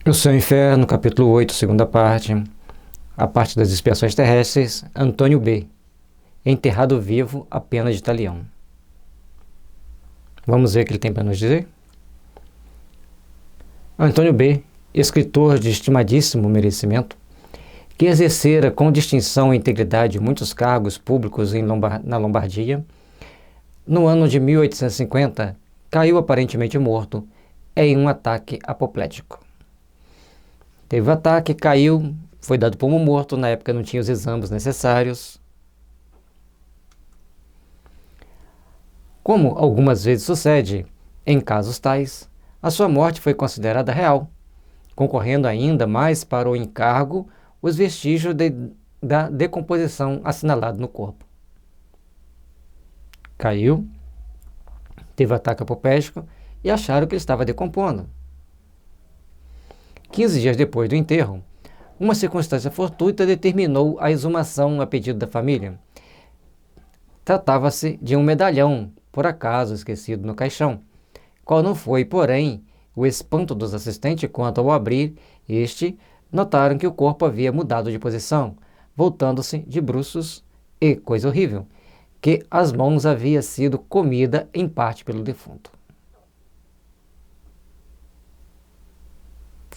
O Céu e o Inferno, capítulo 8, segunda parte, a parte das expiações terrestres, Antônio B., enterrado vivo apenas de talião. Vamos ver o que ele tem para nos dizer? Antônio B., escritor de estimadíssimo merecimento, que exercera com distinção e integridade muitos cargos públicos na Lombardia, no ano de 1850, caiu aparentemente morto em um ataque apoplético. Teve o ataque, caiu, foi dado como morto, na época não tinha os exames necessários. Como algumas vezes sucede em casos tais, a sua morte foi considerada real, concorrendo ainda mais para o encargo os vestígios da decomposição assinalado no corpo. Caiu, teve ataque apoplético e acharam que ele estava decompondo. 15 dias depois do enterro, uma circunstância fortuita determinou a exumação a pedido da família. Tratava-se de um medalhão, por acaso esquecido no caixão, qual não foi, porém, o espanto dos assistentes quando, ao abrir notaram que o corpo havia mudado de posição, voltando-se de bruços e, coisa horrível, que as mãos havia sido comida em parte pelo defunto.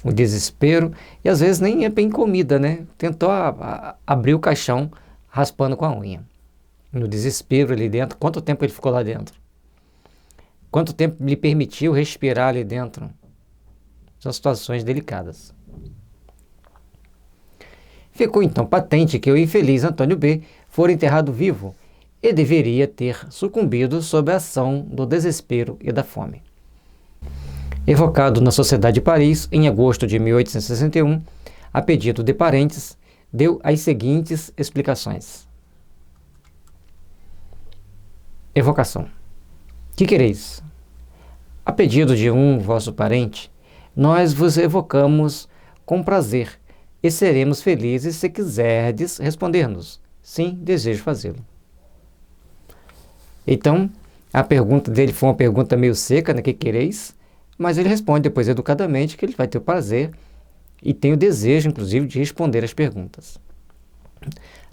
O desespero, e às vezes nem é bem comida, né? Tentou abrir o caixão raspando com a unha. No desespero ali dentro, quanto tempo ele ficou lá dentro? Quanto tempo lhe permitiu respirar ali dentro? São situações delicadas. Ficou então patente que o infeliz Antônio B. fora enterrado vivo e deveria ter sucumbido sob a ação do desespero e da fome. Evocado na Sociedade de Paris, em agosto de 1861, a pedido de parentes, deu as seguintes explicações. Evocação. Que quereis? A pedido de um vosso parente, nós vos evocamos com prazer e seremos felizes se quiserdes responder-nos. Sim, desejo fazê-lo. Então, a pergunta dele foi uma pergunta meio seca, né? Que quereis? Mas ele responde depois educadamente que ele vai ter o prazer e tem o desejo, inclusive, de responder as perguntas.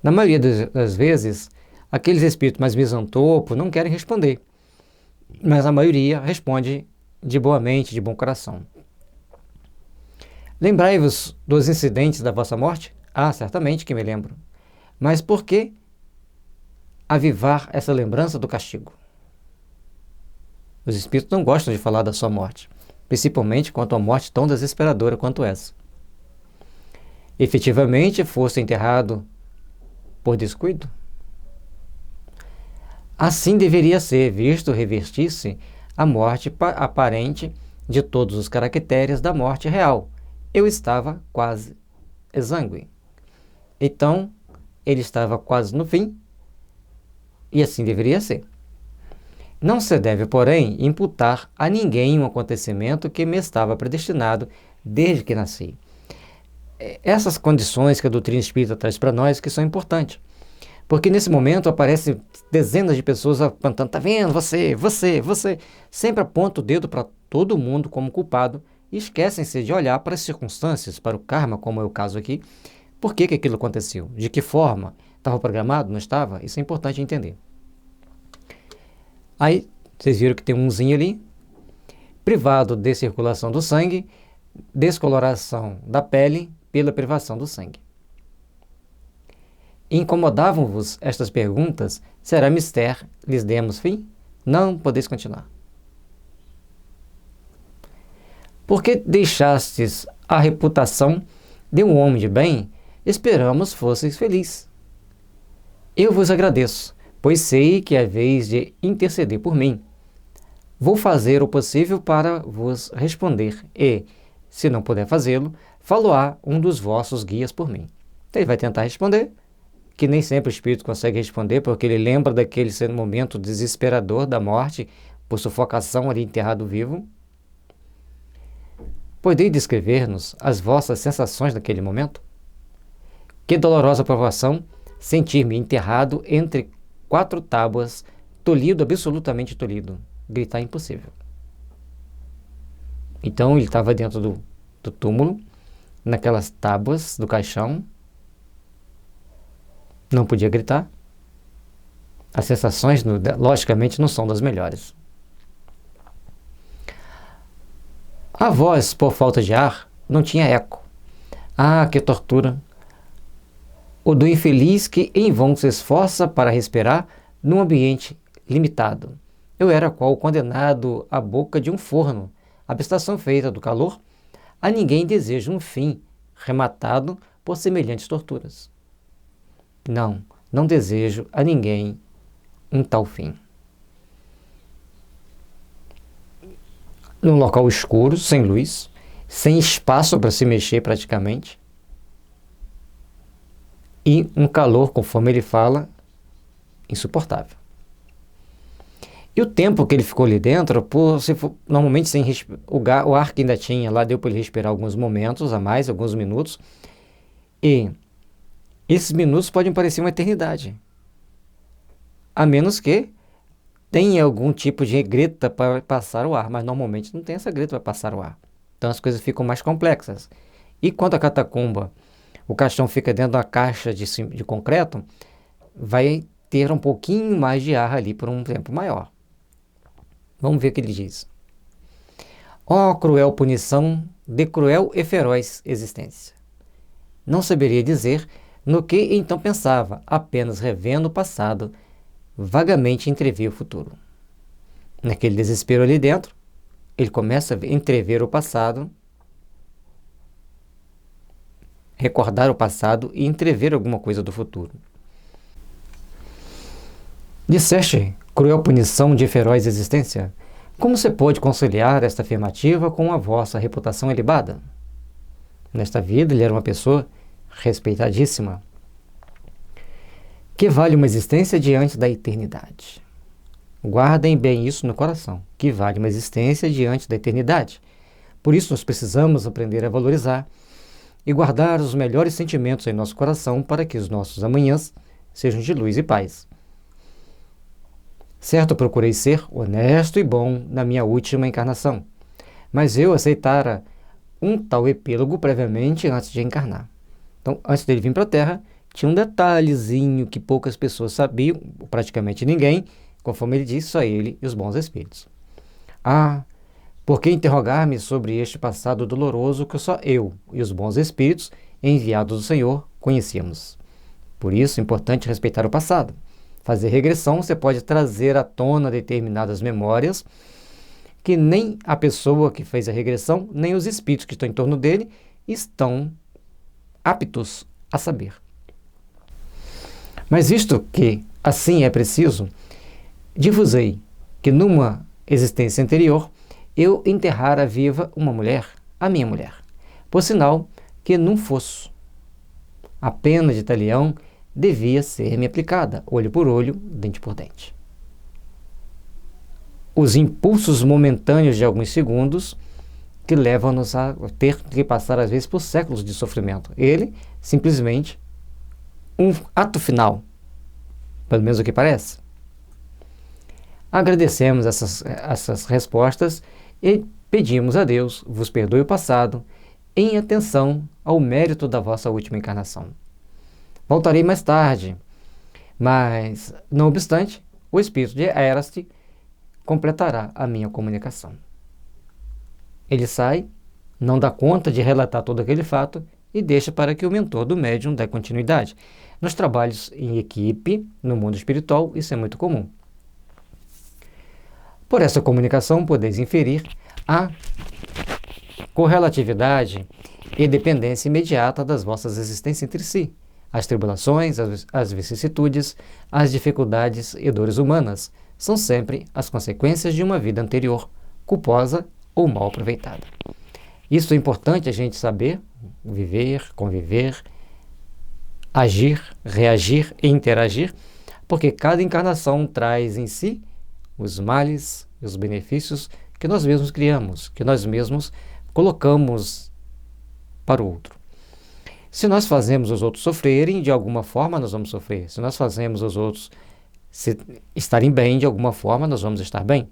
Na maioria das vezes, aqueles espíritos mais misantropos não querem responder, mas a maioria responde de boa mente, de bom coração. Lembrai-vos dos incidentes da vossa morte? Ah, certamente que me lembro. Mas por que avivar essa lembrança do castigo? Os espíritos não gostam de falar da sua morte, principalmente quanto a morte tão desesperadora quanto essa. Efetivamente, foste enterrado por descuido? Assim deveria ser, visto revestir-se a morte aparente de todos os caracteres da morte real. Eu estava quase exangue. Então, ele estava quase no fim, e assim deveria ser. Não se deve, porém, imputar a ninguém um acontecimento que me estava predestinado desde que nasci. Essas condições que a doutrina espírita traz para nós que são importantes. Porque nesse momento aparecem dezenas de pessoas apontando, tá vendo, você, sempre aponta o dedo para todo mundo como culpado e esquecem-se de olhar para as circunstâncias, para o karma, como é o caso aqui, por que aquilo aconteceu, de que forma, estava programado, não estava, isso é importante entender. Aí, vocês viram que tem um umzinho ali, privado de circulação do sangue, descoloração da pele pela privação do sangue. Incomodavam-vos estas perguntas? Será mister lhes demos fim? Não podeis continuar. Por que deixastes a reputação de um homem de bem? Esperamos fosseis felizes. Eu vos agradeço, pois sei que haveis de interceder por mim. Vou fazer o possível para vos responder e, se não puder fazê-lo, falo-á um dos vossos guias por mim. Então ele vai tentar responder, que nem sempre o espírito consegue responder, porque ele lembra daquele momento desesperador da morte, por sufocação ali enterrado vivo. Podeis descrever-nos as vossas sensações naquele momento? Que dolorosa provação sentir-me enterrado entre 4 tábuas, tolhido, absolutamente tolhido. Gritar é impossível. Então ele estava dentro do do túmulo, naquelas tábuas do caixão. Não podia gritar. As sensações, logicamente, não são das melhores. A voz, por falta de ar, não tinha eco. Ah, que tortura! O do infeliz que em vão se esforça para respirar num ambiente limitado. Eu era qual condenado à boca de um forno, abstração feita do calor. A ninguém deseja um fim rematado por semelhantes torturas. Não, não desejo a ninguém um tal fim. Num local escuro, sem luz, sem espaço para se mexer praticamente, e um calor, conforme ele fala, insuportável. E o tempo que ele ficou ali dentro, normalmente sem o ar que ainda tinha lá, deu para ele respirar alguns momentos a mais, alguns minutos, e esses minutos podem parecer uma eternidade, a menos que tenha algum tipo de greta para passar o ar, mas normalmente não tem essa greta para passar o ar. Então as coisas ficam mais complexas. E quando a catacumba, o caixão fica dentro de uma caixa de concreto, vai ter um pouquinho mais de ar ali por um tempo maior. Vamos ver o que ele diz. Ó cruel punição de cruel e feroz existência. Não saberia dizer no que então pensava, apenas revendo o passado, vagamente entrevia o futuro. Naquele desespero ali dentro, ele começa a entrever o passado, recordar o passado e entrever alguma coisa do futuro. Disseste, cruel punição de feroz existência, como se pode conciliar esta afirmativa com a vossa reputação ilibada? Nesta vida ele era uma pessoa respeitadíssima. Que vale uma existência diante da eternidade? Guardem bem isso no coração. Que vale uma existência diante da eternidade? Por isso nós precisamos aprender a valorizar e guardar os melhores sentimentos em nosso coração para que os nossos amanhãs sejam de luz e paz. Certo, procurei ser honesto e bom na minha última encarnação, mas eu aceitara um tal epílogo previamente antes de encarnar. Então, antes dele vir para a Terra, tinha um detalhezinho que poucas pessoas sabiam, praticamente ninguém, conforme ele disse, só ele e os bons espíritos. Ah, por que interrogar-me sobre este passado doloroso que só eu e os bons espíritos, enviados do Senhor, conhecíamos? Por isso, é importante respeitar o passado. Fazer regressão, você pode trazer à tona determinadas memórias que nem a pessoa que fez a regressão, nem os espíritos que estão em torno dele estão aptos a saber. Mas visto que assim é preciso, divusei que numa existência anterior eu enterrara viva uma mulher, a minha mulher, por sinal que num fosso. A pena de talião devia ser-me aplicada, olho por olho, dente por dente. Os impulsos momentâneos de alguns segundos que levam-nos a ter que passar, às vezes, por séculos de sofrimento. Ele, simplesmente, um ato final, pelo menos o que parece. Agradecemos essas respostas e pedimos a Deus, vos perdoe o passado, em atenção ao mérito da vossa última encarnação. Voltarei mais tarde, mas, não obstante, o espírito de Eraste completará a minha comunicação. Ele sai, não dá conta de relatar todo aquele fato e deixa para que o mentor do médium dê continuidade. Nos trabalhos em equipe, no mundo espiritual, isso é muito comum. Por essa comunicação, podeis inferir a correlatividade e dependência imediata das vossas existências entre si, as tribulações, as vicissitudes, as dificuldades e dores humanas são sempre as consequências de uma vida anterior, culposa ou mal aproveitada. Isso é importante a gente saber, viver, conviver, agir, reagir e interagir, porque cada encarnação traz em si os males e os benefícios que nós mesmos criamos, que nós mesmos colocamos para o outro. Se nós fazemos os outros sofrerem, de alguma forma nós vamos sofrer. Se nós fazemos os outros estarem bem, de alguma forma nós vamos estar bem.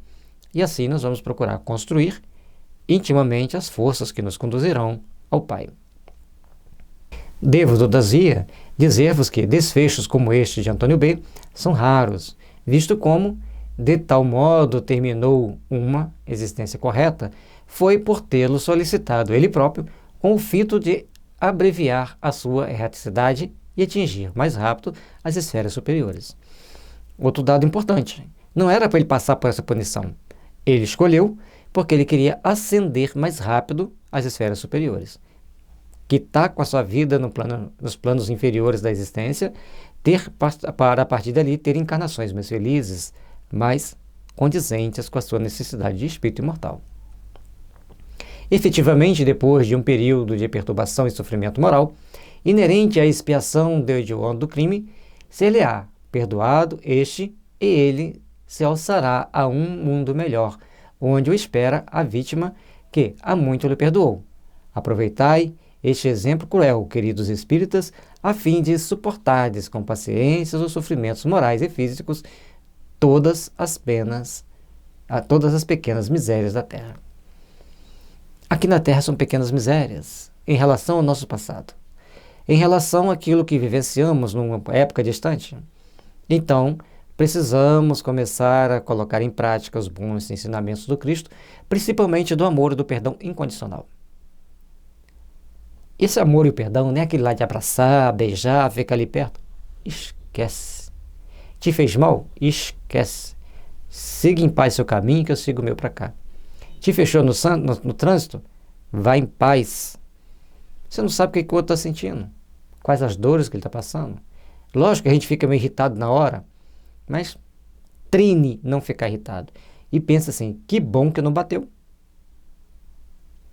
E assim nós vamos procurar construir intimamente as forças que nos conduzirão ao Pai. Devo, todavia, dizer-vos que desfechos como este de Antônio B. são raros, visto como, de tal modo terminou uma existência correta, foi por tê-lo solicitado ele próprio, com o fito de abreviar a sua erraticidade e atingir mais rápido as esferas superiores. Outro dado importante, não era para ele passar por essa punição. Ele escolheu porque ele queria ascender mais rápido às esferas superiores. Quitar com a sua vida nos planos inferiores da existência, para a partir dali ter encarnações mais felizes, mais condizentes com a sua necessidade de espírito imortal. Efetivamente, depois de um período de perturbação e sofrimento moral, inerente à expiação do hediondo do crime, ser-lhe-á perdoado este, e ele se alçará a um mundo melhor, onde o espera a vítima que há muito lhe perdoou. Aproveitai este exemplo cruel, queridos espíritas, a fim de suportardes com paciência os sofrimentos morais e físicos, todas as pequenas misérias da Terra. Aqui na Terra são pequenas misérias, em relação ao nosso passado, em relação àquilo que vivenciamos numa época distante. Então, precisamos começar a colocar em prática os bons ensinamentos do Cristo, principalmente do amor e do perdão incondicional. Esse amor e o perdão não é aquele lá de abraçar, beijar, ficar ali perto. Esquece. Te fez mal? Esquece. Siga em paz seu caminho, que eu sigo o meu para cá. Te fechou no trânsito? Vá em paz. Você não sabe o que o outro está sentindo. Quais as dores que ele está passando. Lógico que a gente fica meio irritado na hora, mas treine não ficar irritado. E pensa assim, que bom que não bateu.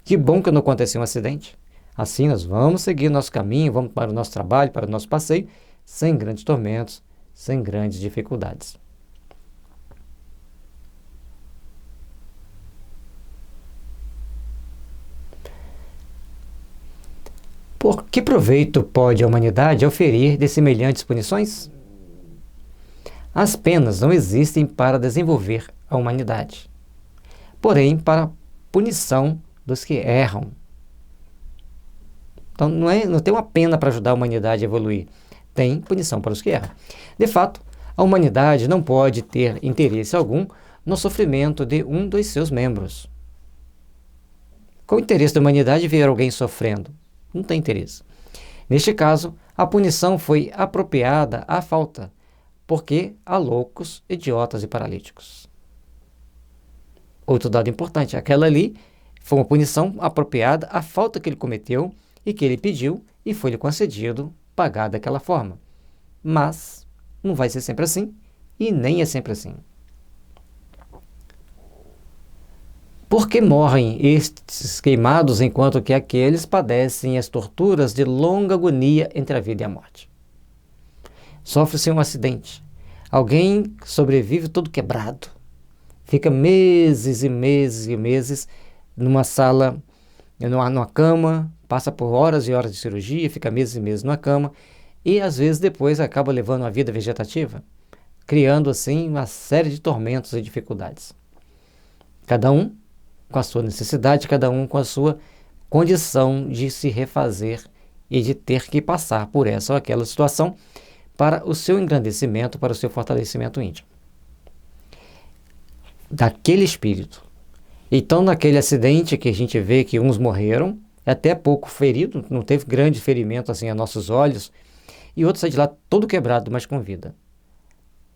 Que bom que não aconteceu um acidente. Assim nós vamos seguir nosso caminho, vamos para o nosso trabalho, para o nosso passeio, sem grandes tormentos, sem grandes dificuldades. Por que proveito pode a humanidade oferir de semelhantes punições? As penas não existem para desenvolver a humanidade, porém para punição dos que erram. Então não tem uma pena para ajudar a humanidade a evoluir, tem punição para os que erram. De fato, a humanidade não pode ter interesse algum no sofrimento de um dos seus membros. Qual o interesse da humanidade ver alguém sofrendo? Não tem interesse. Neste caso, a punição foi apropriada à falta, porque há loucos, idiotas e paralíticos. Outro dado importante, aquela ali foi uma punição apropriada à falta que ele cometeu e que ele pediu e foi-lhe concedido pagar daquela forma. Mas não vai ser sempre assim e nem é sempre assim. Por que morrem estes queimados enquanto que aqueles padecem as torturas de longa agonia entre a vida e a morte? Sofre-se um acidente. Alguém sobrevive todo quebrado. Fica meses e meses e meses numa sala, numa cama, passa por horas e horas de cirurgia, fica meses e meses numa cama e às vezes depois acaba levando uma vida vegetativa, criando assim uma série de tormentos e dificuldades. Cada um com a sua necessidade, cada um com a sua condição de se refazer e de ter que passar por essa ou aquela situação para o seu engrandecimento, para o seu fortalecimento íntimo. Daquele espírito. Então, naquele acidente que a gente vê que uns morreram, até pouco ferido, não teve grande ferimento assim a nossos olhos, e outros saíram de lá todo quebrado, mas com vida.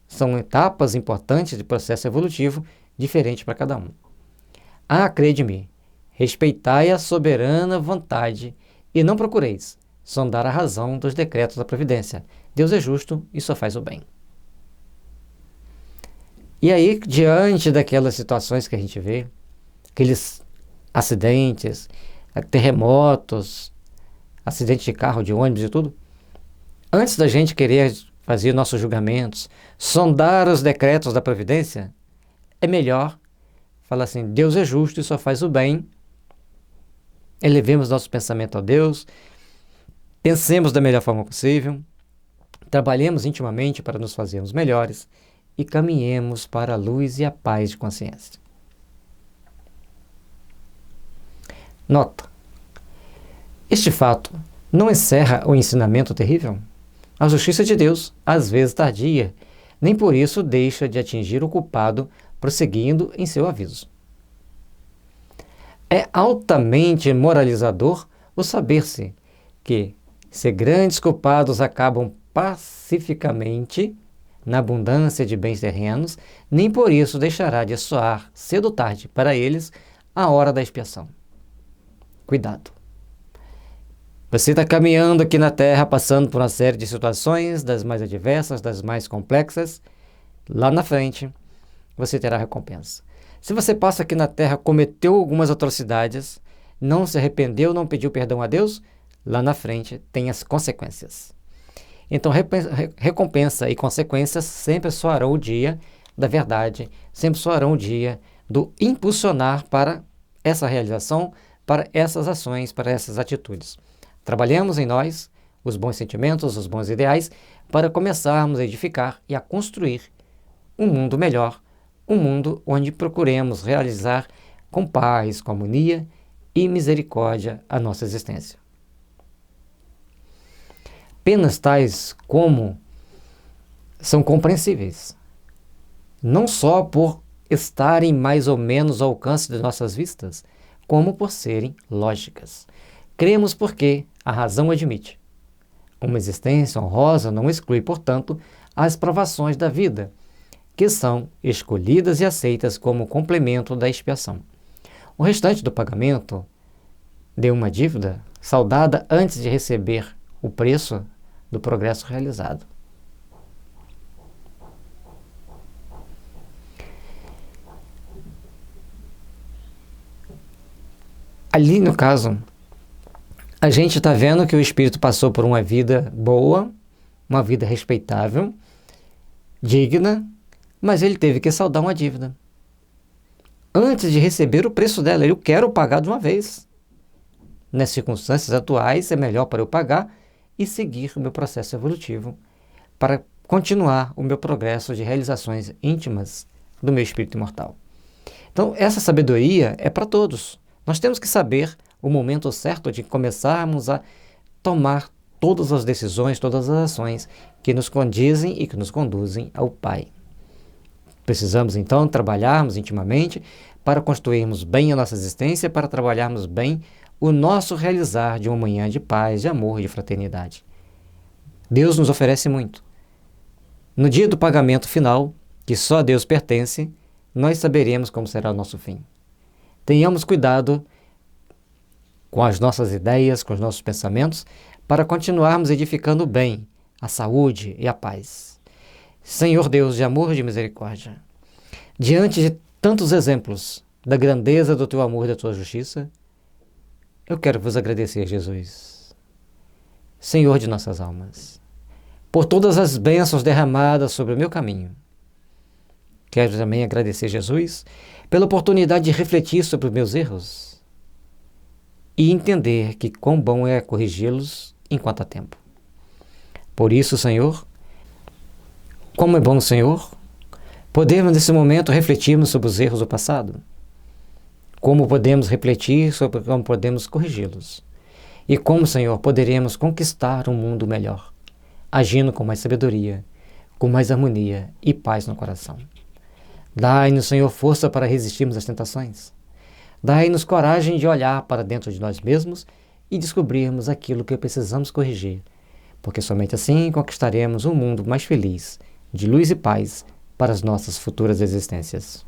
São etapas importantes de processo evolutivo, diferente para cada um. Crede-me, respeitai a soberana vontade e não procureis sondar a razão dos decretos da providência. Deus é justo e só faz o bem. E aí, diante daquelas situações que a gente vê, aqueles acidentes, terremotos, acidente de carro, de ônibus e tudo, antes da gente querer fazer nossos julgamentos, sondar os decretos da providência, é melhor falar assim, Deus é justo e só faz o bem, elevemos nosso pensamento a Deus, pensemos da melhor forma possível, trabalhemos intimamente para nos fazermos melhores e caminhemos para a luz e a paz de consciência. Nota: este fato não encerra o ensinamento terrível? A justiça de Deus, às vezes tardia, nem por isso deixa de atingir o culpado, prosseguindo em seu aviso. É altamente moralizador o saber-se que, se grandes culpados acabam pacificamente na abundância de bens terrenos, nem por isso deixará de soar, cedo ou tarde, para eles, a hora da expiação. Cuidado! Você está caminhando aqui na Terra, passando por uma série de situações, das mais adversas, das mais complexas. Lá na frente, você terá recompensa. Se você passa aqui na Terra, cometeu algumas atrocidades, não se arrependeu, não pediu perdão a Deus, lá na frente tem as consequências. Então, recompensa e consequências sempre soarão o dia da verdade, sempre soarão o dia do impulsionar para essa realização, para essas ações, para essas atitudes. Trabalhamos em nós os bons sentimentos, os bons ideais, para começarmos a edificar e a construir um mundo melhor, um mundo onde procuremos realizar com paz, com harmonia e misericórdia a nossa existência. Penas tais como são compreensíveis, não só por estarem mais ou menos ao alcance de nossas vistas, como por serem lógicas. Cremos porque a razão admite. Uma existência honrosa não exclui, portanto, as provações da vida, que são escolhidas e aceitas como complemento da expiação. O restante do pagamento de uma dívida saldada antes de receber o preço do progresso realizado. Ali, no caso, a gente está vendo que o espírito passou por uma vida boa, uma vida respeitável, digna, mas ele teve que saldar uma dívida. Antes de receber o preço dela, eu quero pagar de uma vez. Nas circunstâncias atuais, é melhor para eu pagar e seguir o meu processo evolutivo, para continuar o meu progresso de realizações íntimas do meu espírito imortal. Então, essa sabedoria é para todos. Nós temos que saber o momento certo de começarmos a tomar todas as decisões, todas as ações que nos condizem e que nos conduzem ao Pai. Precisamos, então, trabalharmos intimamente para construirmos bem a nossa existência, para trabalharmos bem o nosso realizar de uma manhã de paz, de amor e de fraternidade. Deus nos oferece muito. No dia do pagamento final, que só a Deus pertence, nós saberemos como será o nosso fim. Tenhamos cuidado com as nossas ideias, com os nossos pensamentos, para continuarmos edificando o bem, a saúde e a paz. Senhor Deus de amor e de misericórdia, diante de tantos exemplos da grandeza do Teu amor e da Tua justiça, eu quero vos agradecer, Jesus, Senhor de nossas almas, por todas as bênçãos derramadas sobre o meu caminho. Quero também agradecer, Jesus, pela oportunidade de refletir sobre os meus erros e entender que quão bom é corrigi-los enquanto há tempo. Por isso, Senhor, como é bom, Senhor, podermos nesse momento refletirmos sobre os erros do passado, como podemos refletir sobre como podemos corrigi-los e como, Senhor, poderemos conquistar um mundo melhor, agindo com mais sabedoria, com mais harmonia e paz no coração. Dai-nos, Senhor, força para resistirmos às tentações. Dai-nos coragem de olhar para dentro de nós mesmos e descobrirmos aquilo que precisamos corrigir, porque somente assim conquistaremos um mundo mais feliz, de luz e paz para as nossas futuras existências.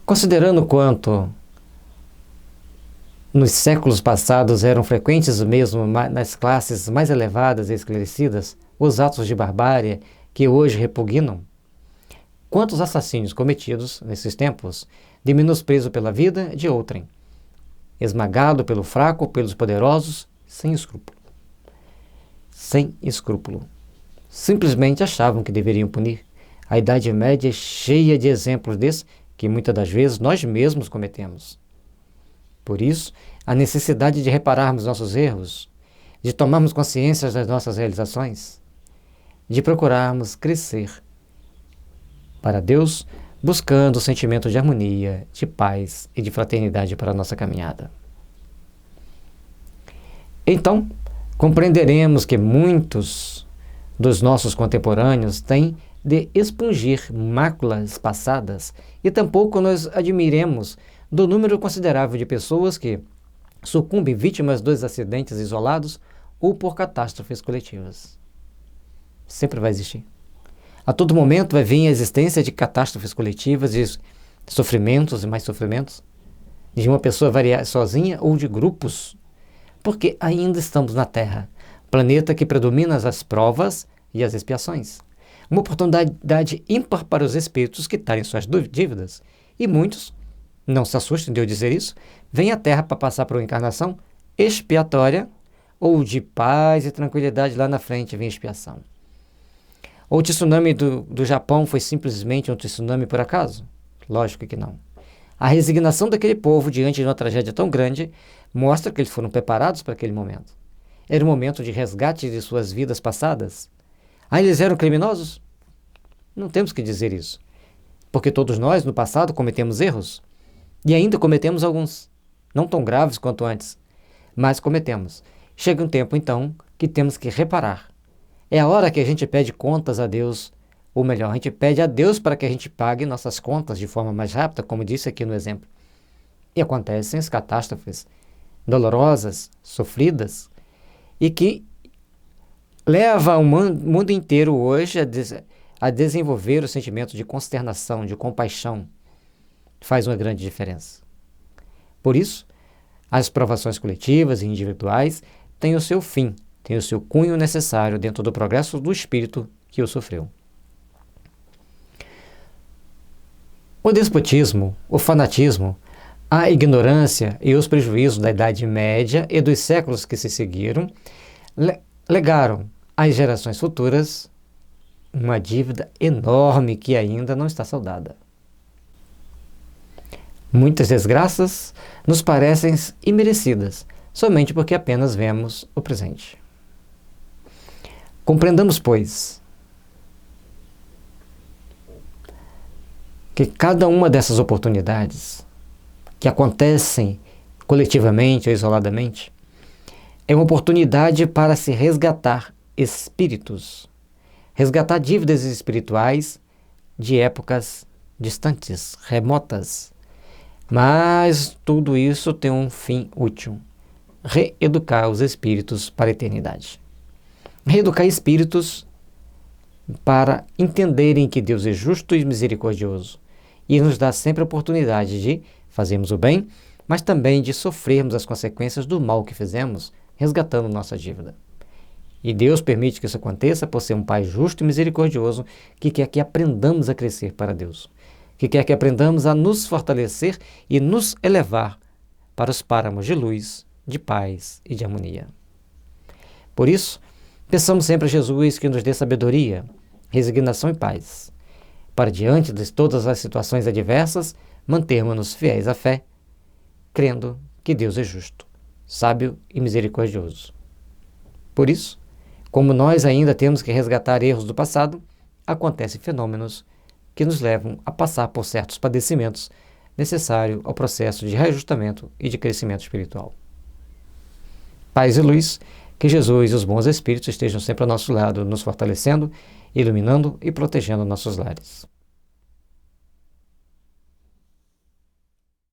Considerando quanto nos séculos passados eram frequentes mesmo nas classes mais elevadas e esclarecidas os atos de barbárie que hoje repugnam, quantos assassínios cometidos nesses tempos de menosprezo pela vida de outrem, esmagado pelo fraco, pelos poderosos, sem escrúpulo. Sem escrúpulo. Simplesmente achavam que deveriam punir. A Idade Média é cheia de exemplos desses que muitas das vezes nós mesmos cometemos. Por isso, a necessidade de repararmos nossos erros, de tomarmos consciência das nossas realizações, de procurarmos crescer para Deus buscando o sentimento de harmonia, de paz e de fraternidade para a nossa caminhada. Então, compreenderemos que muitos dos nossos contemporâneos têm de expungir máculas passadas e tampouco nos admiremos do número considerável de pessoas que sucumbem vítimas dos acidentes isolados ou por catástrofes coletivas. Sempre vai existir. A todo momento vai vir a existência de catástrofes coletivas, de sofrimentos e mais sofrimentos, de uma pessoa variar sozinha ou de grupos, porque ainda estamos na Terra, planeta que predomina as provas e as expiações. Uma oportunidade ímpar para os espíritos quitarem suas dívidas. E muitos, não se assustem de eu dizer isso, vêm à Terra para passar por uma encarnação expiatória ou de paz e tranquilidade lá na frente vem expiação. Ou o tsunami do Japão foi simplesmente um tsunami por acaso? Lógico que não. A resignação daquele povo diante de uma tragédia tão grande mostra que eles foram preparados para aquele momento. Era um momento de resgate de suas vidas passadas. Ah, eles eram criminosos? Não temos que dizer isso. Porque todos nós, no passado, cometemos erros. E ainda cometemos alguns. Não tão graves quanto antes, mas cometemos. Chega um tempo, então, que temos que reparar. É a hora que a gente pede contas a Deus, ou melhor, a gente pede a Deus para que a gente pague nossas contas de forma mais rápida, como disse aqui no exemplo. E acontecem as catástrofes dolorosas, sofridas, e que leva o mundo inteiro hoje a desenvolver o sentimento de consternação, de compaixão. Faz uma grande diferença. Por isso, as provações coletivas e individuais têm o seu fim, têm o seu cunho necessário dentro do progresso do espírito que o sofreu. O despotismo, o fanatismo, a ignorância e os prejuízos da Idade Média e dos séculos que se seguiram legaram às gerações futuras uma dívida enorme que ainda não está saldada. Muitas desgraças nos parecem imerecidas, somente porque apenas vemos o presente. Compreendamos, pois, que cada uma dessas oportunidades que acontecem coletivamente ou isoladamente é uma oportunidade para se resgatar espíritos, resgatar dívidas espirituais de épocas distantes, remotas. Mas tudo isso tem um fim útil: reeducar os espíritos para a eternidade. Reeducar espíritos para entenderem que Deus é justo e misericordioso e nos dá sempre a oportunidade de fazermos o bem, mas também de sofrermos as consequências do mal que fizemos, resgatando nossa dívida. E Deus permite que isso aconteça por ser um Pai justo e misericordioso que quer que aprendamos a crescer para Deus, que quer que aprendamos a nos fortalecer e nos elevar para os páramos de luz, de paz e de harmonia. Por isso, peçamos sempre a Jesus que nos dê sabedoria, resignação e paz, para diante de todas as situações adversas, mantermos-nos fiéis à fé, crendo que Deus é justo, sábio e misericordioso. Por isso, como nós ainda temos que resgatar erros do passado, acontecem fenômenos que nos levam a passar por certos padecimentos necessários ao processo de reajustamento e de crescimento espiritual. Paz e luz, que Jesus e os bons espíritos estejam sempre ao nosso lado, nos fortalecendo, iluminando e protegendo nossos lares.